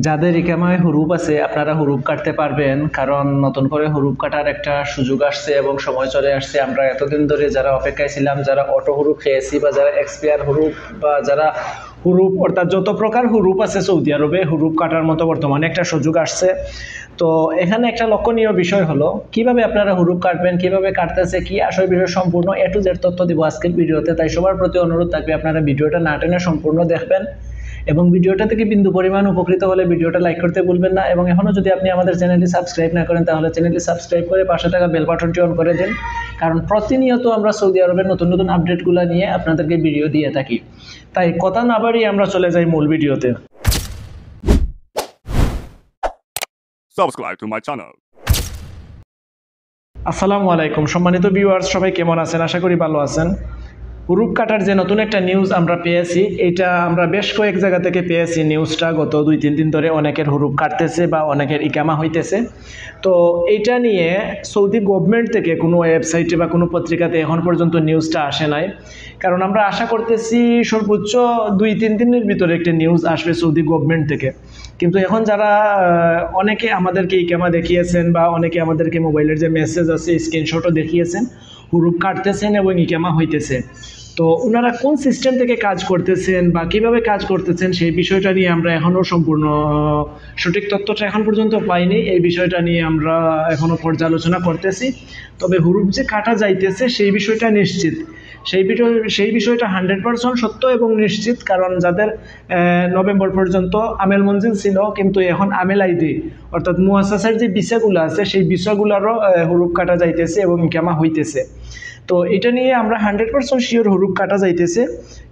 যাদের ইকামায় হুরুপ আছে আপনারা হুরুপ কাটতে পারবেন, কারণ নতুন করে হুরুপ কাটার একটা সুযোগ আসছে এবং সময় চলে আসছে। আমরা এতদিন ধরে যারা অপেক্ষায় ছিলাম, যারা অটো হুরুপ খেয়েছি বা যারা এক্সপিয়ার হুরুপ বা যারা হুরুপ অর্থাৎ যত প্রকার হুরুপ আছে সৌদি আরবে হুরুপ কাটার মতো বর্তমানে একটা সুযোগ আসছে। তো এখানে একটা লক্ষণীয় বিষয় হলো কিভাবে আপনারা হুরুপ কাটবেন, কিভাবে কাটতেছে, কি আসল বিষয় সম্পূর্ণ এ টু জেড তথ্য দিব আজকের ভিডিওতে। তাই সবার প্রতি অনুরোধ থাকবে আপনারা ভিডিওটা না টেনে সম্পূর্ণ দেখবেন এবং ভিডিওটা থেকে বিন্দু পরিমাণ উপকৃত হলে ভিডিওটা লাইক করতে ভুলবেন না। এবং এখনও যদি আপনি আমাদের চ্যানেলটি সাবস্ক্রাইব না করেন তাহলে চ্যানেলটি সাবস্ক্রাইব করে পাশে থাকা বেল বাটনটি অন করে দিন, কারণ প্রতিনিয়ত আমরা সৌদি আরবের নতুন নতুন আপডেটগুলো নিয়ে আপনাদেরকে ভিডিও দিয়ে থাকি। তাই কথা না বাড়িয়ে আমরা চলে যাই মূল ভিডিওতে। Subscribe to my channel. আসসালামু আলাইকুম সম্মানিত ভিউয়ার্স, সবাই কেমন আছেন? আশা করি ভালো আছেন। হুরুপ কাটার যে নতুন একটা নিউজ আমরা পেয়েছি, এটা আমরা বেশ কয়েক জায়গা থেকে পেয়েছি নিউজটা। গত 2-3 দিন ধরে অনেকের হুরুপ কাটতেছে বা অনেকের ইকামা হইতেছে। তো এইটা নিয়ে সৌদি গভর্নমেন্ট থেকে কোনো ওয়েবসাইটে বা কোনো পত্রিকাতে এখন পর্যন্ত নিউজটা আসে নাই, কারণ আমরা আশা করতেছি সর্বোচ্চ 2-3 দিনের ভিতরে একটা নিউজ আসবে সৌদি গভর্নমেন্ট থেকে। কিন্তু এখন যারা অনেকে আমাদেরকে ইকামা দেখিয়েছেন বা অনেকে আমাদেরকে মোবাইলের যে মেসেজ আছে স্ক্রিনশটও দেখিয়েছেন, হুরুপ কাটতেছেন এবং ইকামা হইতেছে। তো ওনারা কোন সিস্টেম থেকে কাজ করতেছেন বা কিভাবে কাজ করতেছেন সেই বিষয়টা নিয়ে আমরা এখনও সম্পূর্ণ সঠিক তথ্যটা এখন পর্যন্ত পাইনি। এই বিষয়টা নিয়ে আমরা এখনও পর্যালোচনা করতেছি। তবে হুরুপ যে কাটা যাইতেছে সেই বিষয়টা নিশ্চিত, সেই বিষয়টা 100% সত্য এবং নিশ্চিত। কারণ যাদের নভেম্বর পর্যন্ত আমেল মঞ্জিল ছিল, কিন্তু এখন আমেল আইডি অর্থাৎ মুয়াসাসার যে ভিসাগুলো আছে সেই ভিসাগুলোরও হুরুপ কাটা যাইতেছে এবং ইকামা হইতেছে। তো এটা নিয়ে আমরা 100% শিওর হুরুপ কাটা যাইতেছে,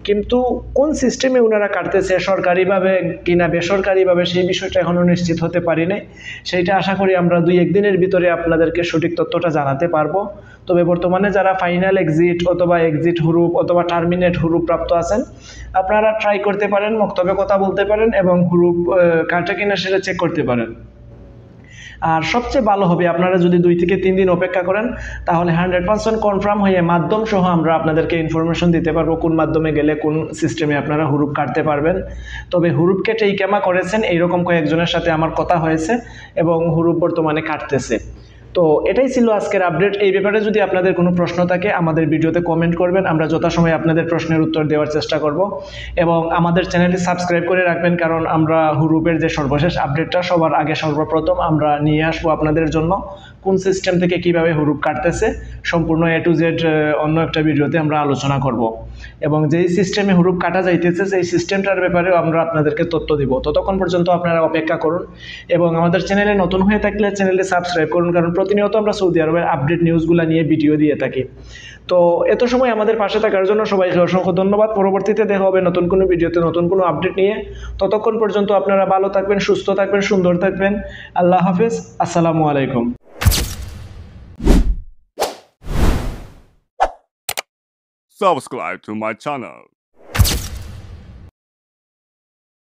কিন্তু কোন সিস্টেমে ওনারা কাটতেছে, সরকারিভাবে কিনা বেসরকারিভাবে, সেই বিষয়টা এখনও নিশ্চিত হতে পারি নাই। সেইটা আশা করি আমরা 2-1 দিনের ভিতরে আপনাদেরকে সঠিক তথ্যটা জানাতে পারবো। তবে বর্তমানে যারা ফাইনাল এক্সিট অথবা এক্সিট হুরুপ অথবা টার্মিনেট হুরুপ প্রাপ্ত আছেন, আপনারা ট্রাই করতে পারেন, মক্তবে কথা বলতে পারেন এবং হুরুপ কাটে কিনা সেটা চেক করতে পারেন। আর সবচেয়ে ভালো হবে আপনারা যদি 2 থেকে 3 দিন অপেক্ষা করেন, তাহলে 100% কনফার্ম হয়ে মাধ্যম সহ আমরা আপনাদেরকে ইনফরমেশন দিতে পারবো কোন মাধ্যমে গেলে কোন সিস্টেমে আপনারা হুরুপ কাটতে পারবেন। তবে হুরুপ কেটে ইকামা করেছেন এইরকম কয়েকজনের সাথে আমার কথা হয়েছে এবং হুরুপ বর্তমানে কাটতেছে। তো এটাই ছিল আজকের আপডেট। এই ব্যাপারে যদি আপনাদের কোনো প্রশ্ন থাকে আমাদের ভিডিওতে কমেন্ট করবেন, আমরা যথাসময়ে আপনাদের প্রশ্নের উত্তর দেওয়ার চেষ্টা করব। এবং আমাদের চ্যানেলটি সাবস্ক্রাইব করে রাখবেন, কারণ আমরা হুরুপের যে সর্বশেষ আপডেটটা সবার আগে সর্বপ্রথম আমরা নিয়ে আসবো আপনাদের জন্য। কোন সিস্টেম থেকে কিভাবে হুরুপ কাটতেছে সম্পূর্ণ এ টু জেড অন্য একটা ভিডিওতে আমরা আলোচনা করব। এবং যেই সিস্টেমে হুরুপ কাটা যাইতেছে সেই সিস্টেমটার ব্যাপারেও আমরা আপনাদেরকে তথ্য দিব। ততক্ষণ পর্যন্ত আপনারা অপেক্ষা করুন এবং আমাদের চ্যানেলে নতুন হয়ে থাকলে চ্যানেলটি সাবস্ক্রাইব করুন, কারণ প্রতিনিয়ত আমরা সৌদি আরবের আপডেট নিউজগুলো নিয়ে ভিডিও দিয়ে থাকি। তো এত সময় আমাদের পাশে থাকার জন্য সবাইকে অসংখ্য ধন্যবাদ। পরবর্তীতে দেখা হবে নতুন কোনো ভিডিওতে নতুন কোনো আপডেট নিয়ে। ততক্ষণ পর্যন্ত আপনারা ভালো থাকবেন, সুস্থ থাকবেন, সুন্দর থাকবেন। আল্লাহ হাফেজ, আসসালামু আলাইকুম। Subscribe to my channel.